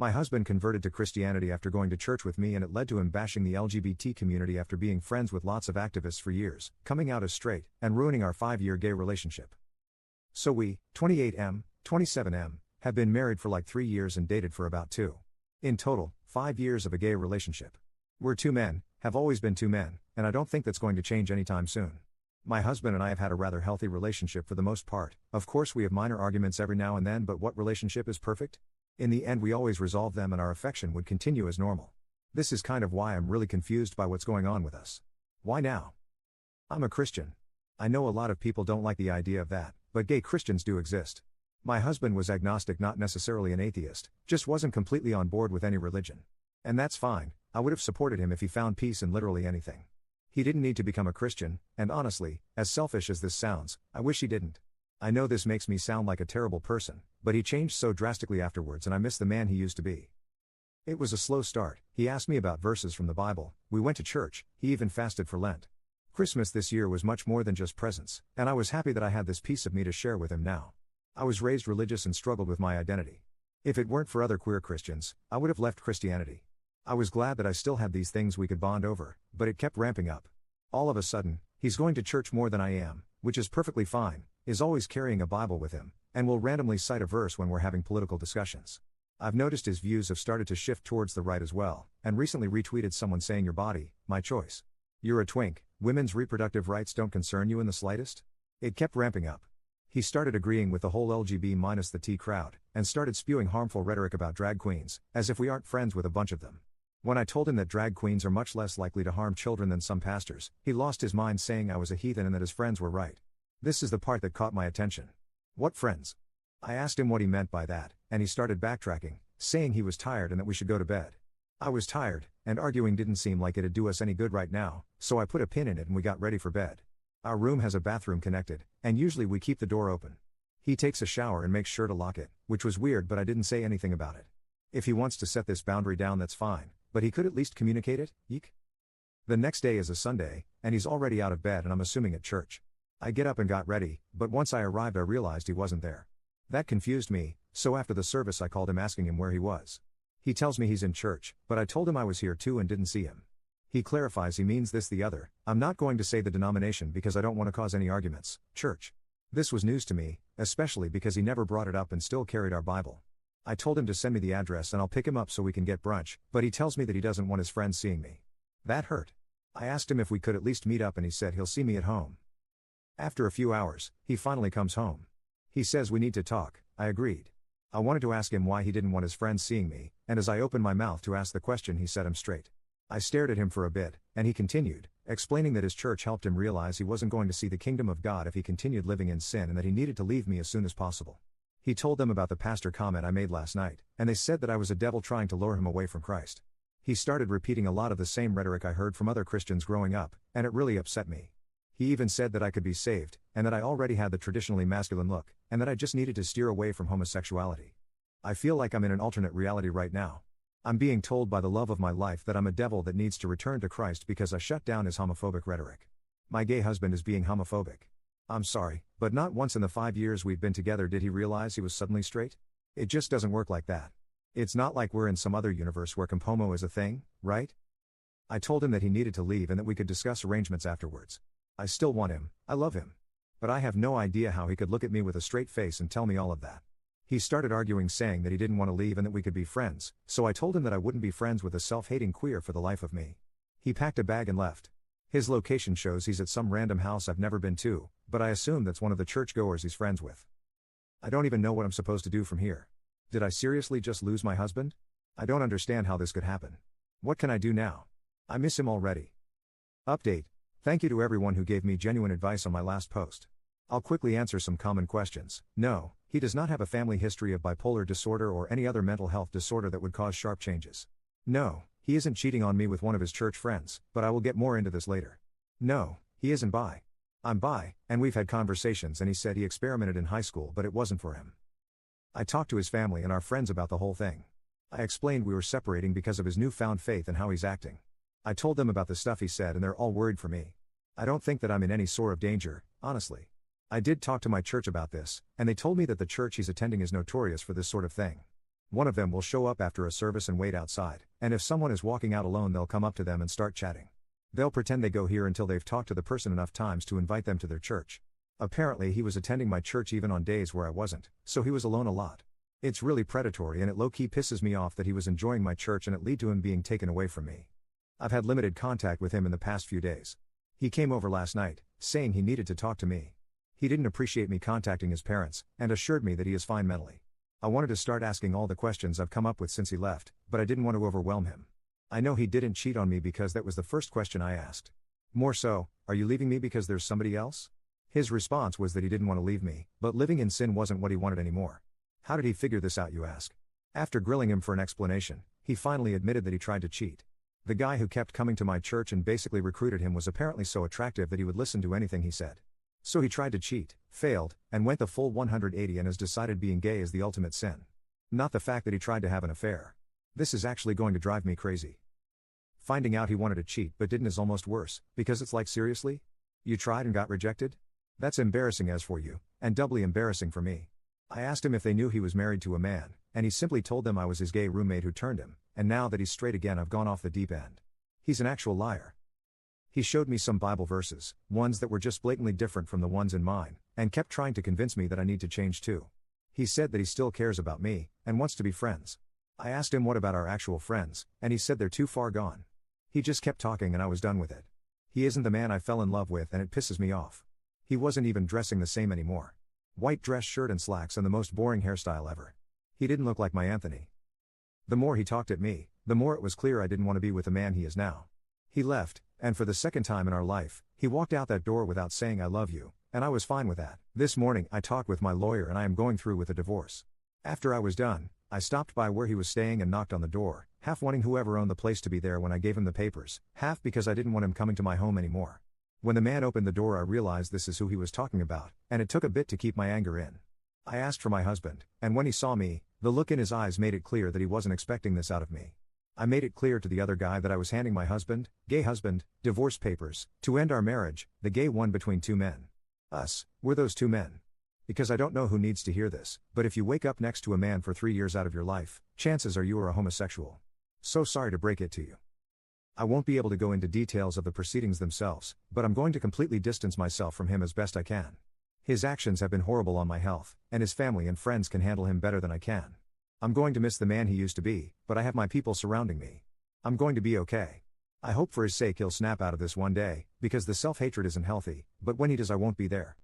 My husband converted to Christianity after going to church with me, and it led to him bashing the LGBT community after being friends with lots of activists for years, coming out as straight, and ruining our 5-year gay relationship. So we, 28M, 27M, have been married for like 3 years and dated for about 2. In total, 5 years of a gay relationship. We're 2 men, have always been 2 men, and I don't think that's going to change anytime soon. My husband and I have had a rather healthy relationship for the most part. Of course we have minor arguments every now and then, but what relationship is perfect? In the end we always resolve them and our affection would continue as normal. This is kind of why I'm really confused by what's going on with us. Why now? I'm a Christian. I know a lot of people don't like the idea of that, but gay Christians do exist. My husband was agnostic, not necessarily an atheist, just wasn't completely on board with any religion. And that's fine, I would have supported him if he found peace in literally anything. He didn't need to become a Christian, and honestly, as selfish as this sounds, I wish he didn't. I know this makes me sound like a terrible person, but he changed so drastically afterwards and I miss the man he used to be. It was a slow start. He asked me about verses from the Bible, we went to church, he even fasted for Lent. Christmas this year was much more than just presents, and I was happy that I had this piece of me to share with him now. I was raised religious and struggled with my identity. If it weren't for other queer Christians, I would have left Christianity. I was glad that I still had these things we could bond over, but it kept ramping up. All of a sudden, he's going to church more than I am, which is perfectly fine, is always carrying a Bible with him, and will randomly cite a verse when we're having political discussions. I've noticed his views have started to shift towards the right as well, and recently retweeted someone saying your body, my choice. You're a twink, women's reproductive rights don't concern you in the slightest? It kept ramping up. He started agreeing with the whole LGB minus the T crowd, and started spewing harmful rhetoric about drag queens, as if we aren't friends with a bunch of them. When I told him that drag queens are much less likely to harm children than some pastors, he lost his mind saying I was a heathen and that his friends were right. This is the part that caught my attention. What friends? I asked him what he meant by that, and he started backtracking, saying he was tired and that we should go to bed. I was tired, and arguing didn't seem like it'd do us any good right now, so I put a pin in it and we got ready for bed. Our room has a bathroom connected, and usually we keep the door open. He takes a shower and makes sure to lock it, which was weird, but I didn't say anything about it. If he wants to set this boundary down, that's fine, but he could at least communicate it, eek? The next day is a Sunday, and he's already out of bed and I'm assuming at church. I get up and got ready, but once I arrived I realized he wasn't there. That confused me, so after the service I called him asking him where he was. He tells me he's in church, but I told him I was here too and didn't see him. He clarifies he means this the other, I'm not going to say the denomination because I don't want to cause any arguments, church. This was news to me, especially because he never brought it up and still carried our Bible. I told him to send me the address and I'll pick him up so we can get brunch, but he tells me that he doesn't want his friends seeing me. That hurt. I asked him if we could at least meet up and he said he'll see me at home. After a few hours, he finally comes home. He says we need to talk, I agreed. I wanted to ask him why he didn't want his friends seeing me, and as I opened my mouth to ask the question he set him straight. I stared at him for a bit, and he continued, explaining that his church helped him realize he wasn't going to see the kingdom of God if he continued living in sin and that he needed to leave me as soon as possible. He told them about the pastor comment I made last night, and they said that I was a devil trying to lure him away from Christ. He started repeating a lot of the same rhetoric I heard from other Christians growing up, and it really upset me. He even said that I could be saved, and that I already had the traditionally masculine look, and that I just needed to steer away from homosexuality. I feel like I'm in an alternate reality right now. I'm being told by the love of my life that I'm a devil that needs to return to Christ because I shut down his homophobic rhetoric. My gay husband is being homophobic. I'm sorry, but not once in the 5 years we've been together did he realize he was suddenly straight. It just doesn't work like that. It's not like we're in some other universe where compomo is a thing, right? I told him that he needed to leave and that we could discuss arrangements afterwards. I still want him, I love him. But I have no idea how he could look at me with a straight face and tell me all of that. He started arguing saying that he didn't want to leave and that we could be friends, so I told him that I wouldn't be friends with a self-hating queer for the life of me. He packed a bag and left. His location shows he's at some random house I've never been to, but I assume that's one of the churchgoers he's friends with. I don't even know what I'm supposed to do from here. Did I seriously just lose my husband? I don't understand how this could happen. What can I do now? I miss him already. Update. Thank you to everyone who gave me genuine advice on my last post. I'll quickly answer some common questions. No, he does not have a family history of bipolar disorder or any other mental health disorder that would cause sharp changes. No, he isn't cheating on me with one of his church friends, but I will get more into this later. No, he isn't bi. I'm bi, and we've had conversations and he said he experimented in high school but it wasn't for him. I talked to his family and our friends about the whole thing. I explained we were separating because of his newfound faith and how he's acting. I told them about the stuff he said and they're all worried for me. I don't think that I'm in any sort of danger, honestly. I did talk to my church about this, and they told me that the church he's attending is notorious for this sort of thing. One of them will show up after a service and wait outside, and if someone is walking out alone, they'll come up to them and start chatting. They'll pretend they go here until they've talked to the person enough times to invite them to their church. Apparently, he was attending my church even on days where I wasn't, so he was alone a lot. It's really predatory, and it low-key pisses me off that he was enjoying my church and it led to him being taken away from me. I've had limited contact with him in the past few days. He came over last night, saying he needed to talk to me. He didn't appreciate me contacting his parents, and assured me that he is fine mentally. I wanted to start asking all the questions I've come up with since he left, but I didn't want to overwhelm him. I know he didn't cheat on me because that was the first question I asked. More so, are you leaving me because there's somebody else? His response was that he didn't want to leave me, but living in sin wasn't what he wanted anymore. How did he figure this out, you ask? After grilling him for an explanation, he finally admitted that he tried to cheat. The guy who kept coming to my church and basically recruited him was apparently so attractive that he would listen to anything he said. So he tried to cheat, failed, and went the full 180 and has decided being gay is the ultimate sin. Not the fact that he tried to have an affair. This is actually going to drive me crazy. Finding out he wanted to cheat but didn't is almost worse, because it's like, seriously? You tried and got rejected? That's embarrassing as for you, and doubly embarrassing for me. I asked him if they knew he was married to a man, and he simply told them I was his gay roommate who turned him, and now that he's straight again, I've gone off the deep end. He's an actual liar. He showed me some Bible verses, ones that were just blatantly different from the ones in mine, and kept trying to convince me that I need to change too. He said that he still cares about me, and wants to be friends. I asked him what about our actual friends, and he said they're too far gone. He just kept talking and I was done with it. He isn't the man I fell in love with and it pisses me off. He wasn't even dressing the same anymore. White dress shirt and slacks and the most boring hairstyle ever. He didn't look like my Anthony. The more he talked at me, the more it was clear I didn't want to be with the man he is now. He left, and for the second time in our life, he walked out that door without saying I love you, and I was fine with that. This morning I talked with my lawyer and I am going through with a divorce. After I was done, I stopped by where he was staying and knocked on the door, half wanting whoever owned the place to be there when I gave him the papers, half because I didn't want him coming to my home anymore. When the man opened the door, I realized this is who he was talking about, and it took a bit to keep my anger in. I asked for my husband, and when he saw me, the look in his eyes made it clear that he wasn't expecting this out of me. I made it clear to the other guy that I was handing my husband, gay husband, divorce papers, to end our marriage, the gay one between two men. Us, we're those two men. Because I don't know who needs to hear this, but if you wake up next to a man for 3 years out of your life, chances are you are a homosexual. So sorry to break it to you. I won't be able to go into details of the proceedings themselves, but I'm going to completely distance myself from him as best I can. His actions have been horrible on my health, and his family and friends can handle him better than I can. I'm going to miss the man he used to be, but I have my people surrounding me. I'm going to be okay. I hope for his sake he'll snap out of this one day, because the self-hatred isn't healthy, but when he does I won't be there.